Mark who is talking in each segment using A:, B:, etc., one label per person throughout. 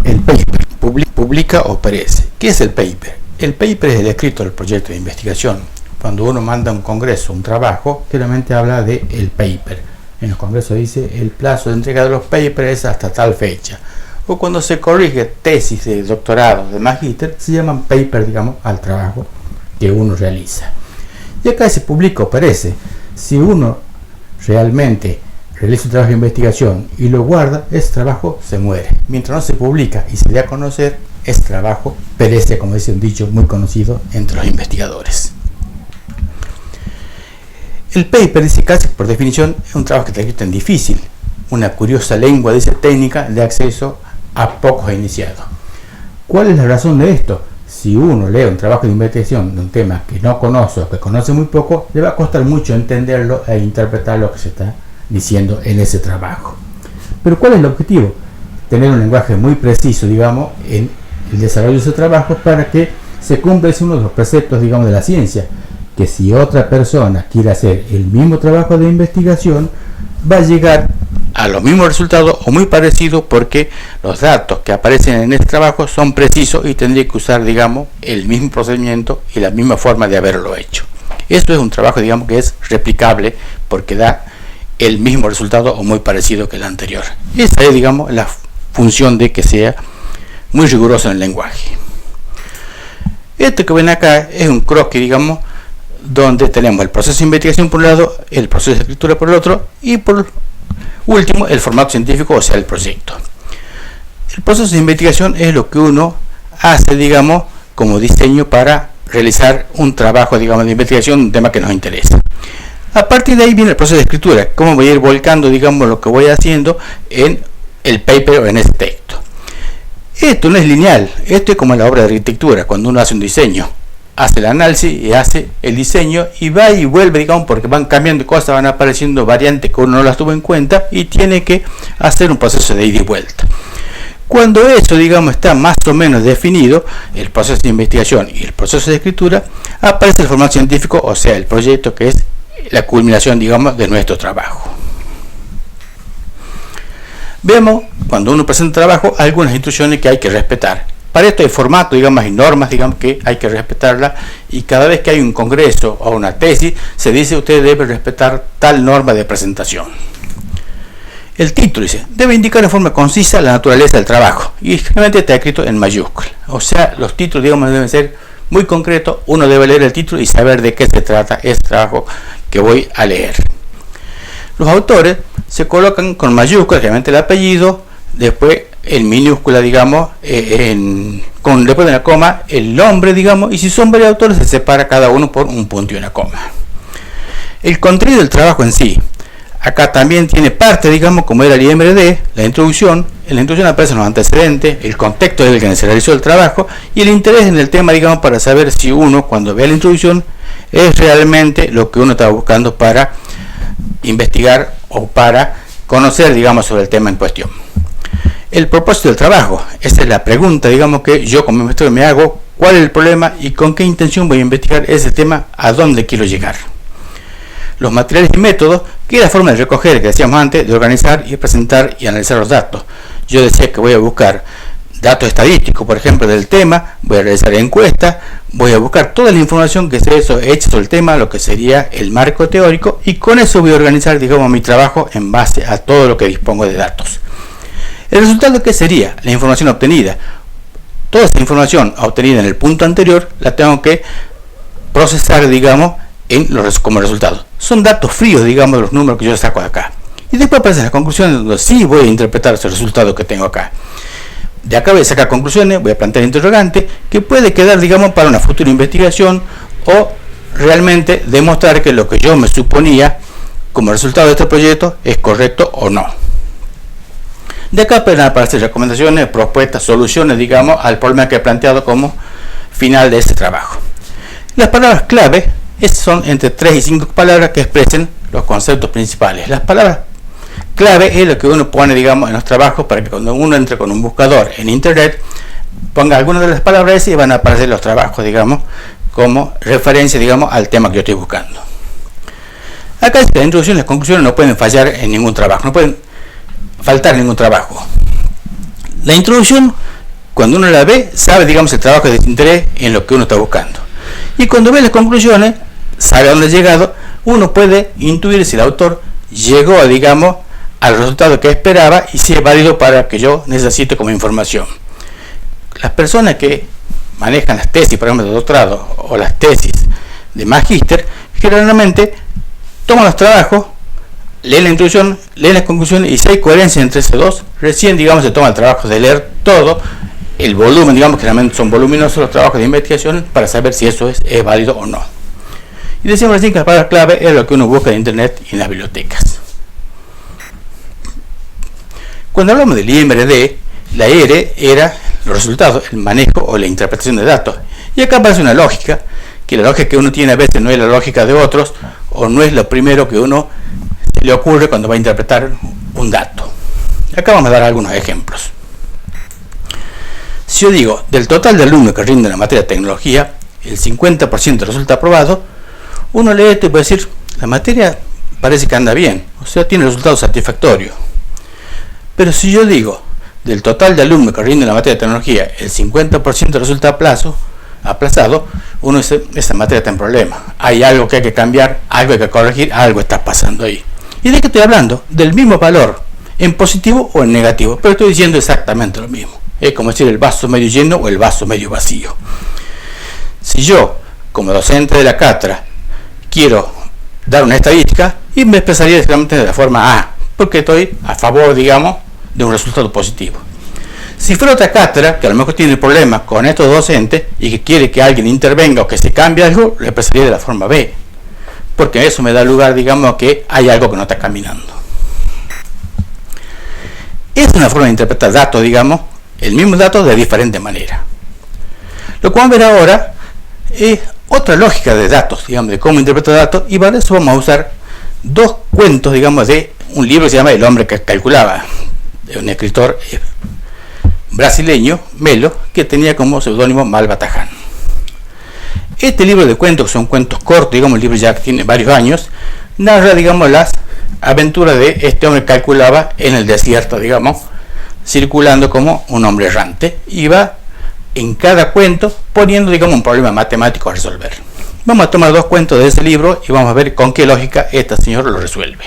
A: El paper publica o perece. ¿Qué es el paper? El paper es el escrito del proyecto de investigación. Cuando uno manda a un congreso un trabajo, generalmente habla de el paper. En los congresos dice el plazo de entrega de los papers es hasta tal fecha. O cuando se corrige tesis de doctorado, de magíster, se llaman paper, digamos, al trabajo que uno realiza. Y acá se publica o perece. Si uno realmente realiza un trabajo de investigación y lo guarda, ese trabajo se muere. Mientras no se publica y se dé a conocer, ese trabajo perece, como dice un dicho muy conocido entre los investigadores. El paper, dice casi por definición, es un trabajo que está escrito en difícil, una curiosa lengua, dice, técnica de acceso a pocos iniciados. ¿Cuál es la razón de esto? Si uno lee un trabajo de investigación de un tema que no conoce o que conoce muy poco, le va a costar mucho entenderlo e interpretar lo que se está diciendo en ese trabajo. Pero ¿cuál es el objetivo? Tener un lenguaje muy preciso, digamos, en el desarrollo de ese trabajo para que se cumpla uno de los preceptos, digamos, de la ciencia, que si otra persona quiere hacer el mismo trabajo de investigación, va a llegar a los mismos resultados o muy parecidos, porque los datos que aparecen en este trabajo son precisos y tendría que usar, digamos, el mismo procedimiento y la misma forma de haberlo hecho. Esto es un trabajo, digamos, que es replicable porque da el mismo resultado o muy parecido que el anterior. Esa es, digamos, la función de que sea muy riguroso en el lenguaje. Esto que ven acá es un croquis, digamos, donde tenemos el proceso de investigación por un lado, el proceso de escritura por el otro y por último el formato científico, o sea, el proyecto. El proceso de investigación es lo que uno hace, digamos, como diseño para realizar un trabajo, digamos, de investigación, un tema que nos interesa. A partir de ahí viene el proceso de escritura, cómo voy a ir volcando, digamos, lo que voy haciendo en el paper o en ese texto. Esto no es lineal, esto es como en la obra de arquitectura, cuando uno hace un diseño, hace el análisis y hace el diseño y va y vuelve, digamos, porque van cambiando cosas, van apareciendo variantes que uno no las tuvo en cuenta y tiene que hacer un proceso de ida y vuelta. Cuando eso, digamos, está más o menos definido, el proceso de investigación y el proceso de escritura, aparece el formato científico, o sea, el proyecto, que es la culminación, digamos, de nuestro trabajo. Vemos, cuando uno presenta un trabajo, algunas instrucciones que hay que respetar. Para esto hay formato, digamos, y normas, digamos, que hay que respetarlas, y cada vez que hay un congreso o una tesis, se dice usted debe respetar tal norma de presentación. El título dice, debe indicar de forma concisa la naturaleza del trabajo, y generalmente está escrito en mayúscula. O sea, los títulos, digamos, deben ser muy concretos, uno debe leer el título y saber de qué se trata ese trabajo que voy a leer. Los autores se colocan con mayúsculas, generalmente el apellido, después en minúscula, digamos, después de una coma, el nombre, digamos, y si son varios autores se separa cada uno por un punto y una coma. El contenido del trabajo en sí, acá también tiene parte, digamos, como era el IMRD, la introducción. En la introducción aparecen los antecedentes, el contexto en el que se realizó el trabajo y el interés en el tema, digamos, para saber si uno, cuando ve la introducción, es realmente lo que uno está buscando para investigar o para conocer, digamos, sobre el tema en cuestión. El propósito del trabajo, esa es la pregunta, digamos, que yo como investigador me hago, cuál es el problema y con qué intención voy a investigar ese tema, a dónde quiero llegar. Los materiales y métodos, que es la forma de recoger, que decíamos antes, de organizar y presentar y analizar los datos. Yo decía que voy a buscar datos estadísticos, por ejemplo, del tema, voy a realizar encuestas, voy a buscar toda la información que se hecha sobre el tema, lo que sería el marco teórico, y con eso voy a organizar, digamos, mi trabajo en base a todo lo que dispongo de datos. ¿El resultado qué sería? La información obtenida. Toda esa información obtenida en el punto anterior la tengo que procesar, digamos, como resultado. Son datos fríos, digamos, de los números que yo saco de acá. Y después aparecen las conclusiones donde sí voy a interpretar ese resultado que tengo acá. De acá voy a sacar conclusiones, voy a plantear interrogantes que puede quedar, digamos, para una futura investigación o realmente demostrar que lo que yo me suponía como resultado de este proyecto es correcto o no. De acá pueden aparecer recomendaciones, propuestas, soluciones, digamos, al problema que he planteado como final de este trabajo. Las palabras clave son entre 3 y 5 palabras que expresen los conceptos principales. Las palabras clave es lo que uno pone, digamos, en los trabajos para que cuando uno entre con un buscador en internet ponga algunas de las palabras esas y van a aparecer los trabajos, digamos, como referencia, digamos, al tema que yo estoy buscando. Acá la introducción y las conclusiones no pueden fallar en ningún trabajo, no pueden faltar ningún trabajo. La introducción cuando uno la ve, sabe, digamos, el trabajo de interés en lo que uno está buscando. Y cuando ve las conclusiones, sabe a dónde ha llegado, uno puede intuir si el autor llegó, digamos, al resultado que esperaba y si es válido para lo que yo necesito como información. Las personas que manejan las tesis, por ejemplo, de doctorado o las tesis de magíster, generalmente toman los trabajos, leen la introducción, leen las conclusiones, y si hay coherencia entre esos dos, recién, digamos, se toma el trabajo de leer todo el volumen, digamos, generalmente son voluminosos los trabajos de investigación, para saber si eso es válido o no. Y decimos recién que la palabra clave es lo que uno busca en internet y en las bibliotecas. Cuando hablamos del IMRD, la R era los resultados, el manejo o la interpretación de datos. Y acá aparece una lógica, que la lógica que uno tiene a veces no es la lógica de otros, o no es lo primero que uno se le ocurre cuando va a interpretar un dato. Acá vamos a dar algunos ejemplos. Si yo digo, del total de alumnos que rinden la materia de tecnología, el 50% resulta aprobado, uno lee esto y puede decir, la materia parece que anda bien, o sea, tiene resultados satisfactorios. Pero si yo digo, del total de alumnos que rinden la materia de tecnología, el 50% resulta aplazado, uno dice, esa materia está en problema, hay algo que hay que cambiar, algo hay que corregir, algo está pasando ahí. ¿Y de qué estoy hablando? Del mismo valor, en positivo o en negativo, pero estoy diciendo exactamente lo mismo. Es como decir el vaso medio lleno o el vaso medio vacío. Si yo, como docente de la cátedra, quiero dar una estadística, y me expresaría directamente de la forma A, porque estoy a favor, digamos, de un resultado positivo. Si fuera otra cátedra, que a lo mejor tiene problemas con estos docentes y que quiere que alguien intervenga o que se cambie algo, le expresaría de la forma B, porque eso me da lugar, digamos, a que hay algo que no está caminando. Es una forma de interpretar datos, digamos, el mismo dato de diferente manera. Lo que vamos a ver ahora es otra lógica de datos, digamos, de cómo interpretar datos, y para eso vamos a usar dos cuentos, digamos, de un libro que se llama El hombre que calculaba, de un escritor brasileño, Melo, que tenía como seudónimo Malbataján. Este libro de cuentos, que son cuentos cortos, digamos, el libro ya tiene varios años, narra, digamos, las aventuras de este hombre que calculaba en el desierto, digamos, circulando como un hombre errante, y va en cada cuento poniendo, digamos, un problema matemático a resolver. Vamos a tomar dos cuentos de ese libro y vamos a ver con qué lógica este señor lo resuelve.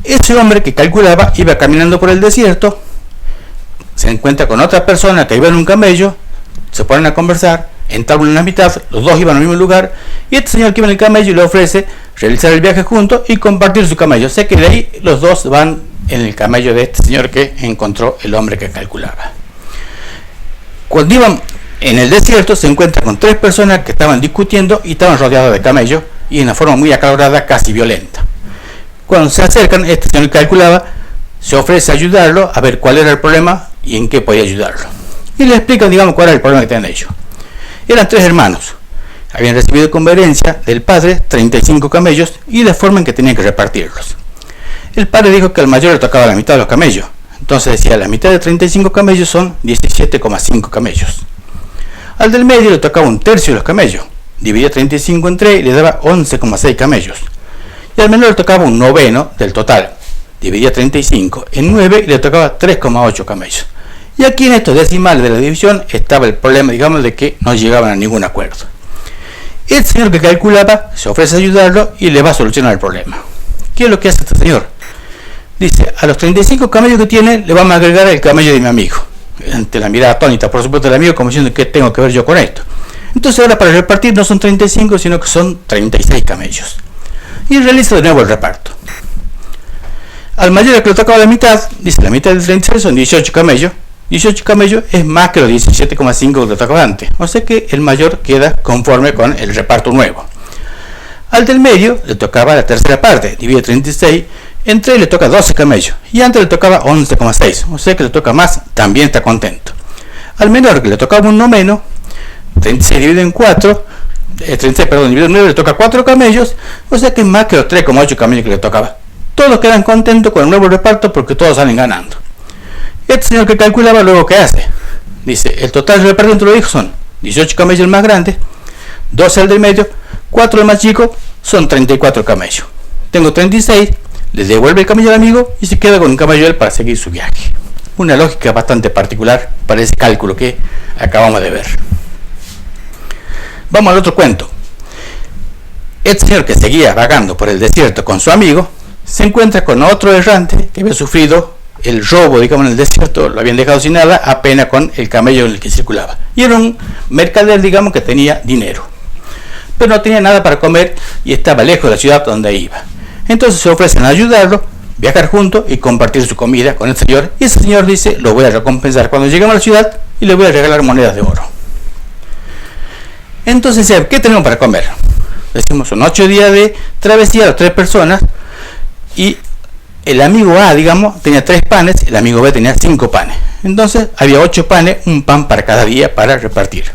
A: Ese hombre que calculaba iba caminando por el desierto, se encuentra con otra persona que iba en un camello, se ponen a conversar, entablan una mitad, los dos iban al mismo lugar, y este señor que iba en el camello le ofrece realizar el viaje juntos y compartir su camello. O sea que de ahí los dos van en el camello de este señor que encontró el hombre que calculaba. Cuando iban en el desierto se encuentra con tres personas que estaban discutiendo y estaban rodeados de camellos y en una forma muy acalorada, casi violenta. Cuando se acercan, este señor que calculaba se ofrece a ayudarlo a ver cuál era el problema y en qué podía ayudarlo. Y le explican, digamos, cuál era el problema que tenían ellos. Eran tres hermanos. Habían recibido como herencia del padre 35 camellos y la forma en que tenían que repartirlos. El padre dijo que al mayor le tocaba la mitad de los camellos. Entonces decía, la mitad de 35 camellos son 17,5 camellos. Al del medio le tocaba un tercio de los camellos. Dividía 35 en 3 y le daba 11,6 camellos. Y al menor le tocaba un noveno del total. Dividía 35 en 9 y le tocaba 3,8 camellos. Y aquí en estos decimales de la división estaba el problema, digamos, de que no llegaban a ningún acuerdo. El señor que calculaba se ofrece a ayudarlo y le va a solucionar el problema. ¿Qué es lo que hace este señor? Dice, a los 35 camellos que tiene le vamos a agregar el camello de mi amigo. Ante la mirada atónita, por supuesto, del amigo, como diciendo, ¿qué tengo que ver yo con esto? Entonces ahora para repartir no son 35, sino que son 36 camellos. Y realiza de nuevo el reparto. Al mayor que le tocaba la mitad, dice, la mitad de 36 son 18 camellos. 18 camellos es más que los 17,5 que le tocaba antes. O sea que el mayor queda conforme con el reparto nuevo. Al del medio le tocaba la tercera parte, divide 36, en 3 le toca 12 camellos. Y antes le tocaba 11,6. O sea que le toca más, también está contento. Al menor que le tocaba un noveno, 36 dividido en 4, 36, perdón, dividido en 9 le toca 4 camellos. O sea que es más que los 3,8 camellos que le tocaba. Todos quedan contentos con el nuevo reparto porque todos salen ganando. Este señor que calculaba luego, ¿qué hace? Dice, el total del reparto entre los hijos son 18 camellos el más grande, 12 el del medio, 4 el más chico, son 34 camellos. Tengo 36, le devuelve el camello al amigo y se queda con un camello él para seguir su viaje. una lógica bastante particular para ese cálculo que acabamos de ver. Vamos al otro cuento. Este señor que seguía vagando por el desierto con su amigo se encuentra con otro errante que había sufrido el robo, digamos, en el desierto, lo habían dejado sin nada, apenas con el camello en el que circulaba. Y era un mercader, digamos, que tenía dinero, pero no tenía nada para comer y estaba lejos de la ciudad donde iba. Entonces se ofrecen a ayudarlo, viajar juntos y compartir su comida con el señor. Y ese señor dice: lo voy a recompensar cuando lleguemos a la ciudad y le voy a regalar monedas de oro. Entonces, ¿qué tenemos para comer? Decimos, son 8 días de travesía, las 3 personas, y el amigo A, digamos, tenía 3 panes, el amigo B tenía 5 panes. Entonces había 8 panes, un pan para cada día para repartir.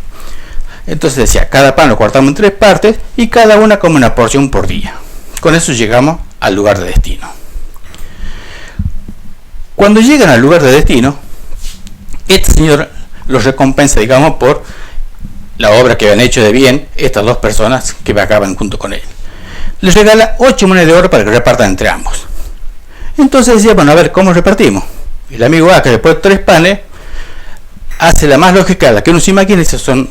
A: Entonces decía, cada pan lo cortamos en 3 partes y cada una come una porción por día. Con eso llegamos al lugar de destino. Cuando llegan al lugar de destino, este señor los recompensa, digamos, por la obra que habían hecho de bien estas 2 personas que viajaban junto con él. Les regala 8 monedas de oro para que repartan entre ambos. Entonces decía, bueno, a ver, ¿cómo repartimos? El amigo A, que después de 3 panes, hace la más lógica, la que uno se imagina, dice, son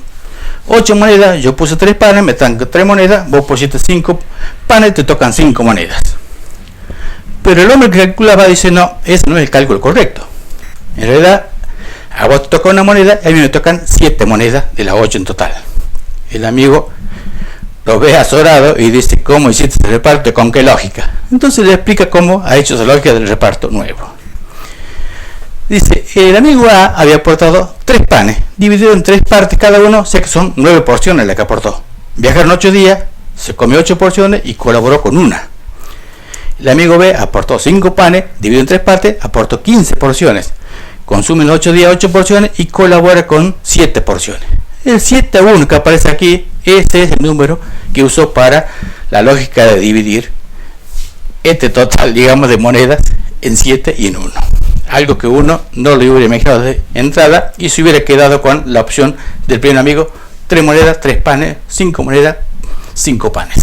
A: 8 monedas, yo puse 3 panes, me dan 3 monedas, vos pusiste 5 panes, te tocan 5 monedas. Pero el hombre que calculaba dice, no, ese no es el cálculo correcto. En realidad, a vos te toca una moneda y a mí me tocan 7 monedas de las 8 en total. El amigo lo ve azorado y dice, ¿cómo hiciste ese reparto? ¿Con qué lógica? Entonces le explica cómo ha hecho esa lógica del reparto nuevo. Dice, el amigo A había aportado 3 panes, dividido en 3 partes cada uno, o sea que son 9 porciones las que aportó. Viajaron 8 días, se comió 8 porciones y colaboró con una. El amigo B aportó 5 panes, dividido en 3 partes, aportó 15 porciones. Consumen 8 días 8 porciones y colabora con 7 porciones. El 7 a 1 que aparece aquí, este es el número que usó para la lógica de dividir este total, digamos, de monedas en 7 y en 1. Algo que uno no lo hubiera imaginado de entrada y se hubiera quedado con la opción del primer amigo: 3 monedas, 3 panes, 5 monedas, 5 panes.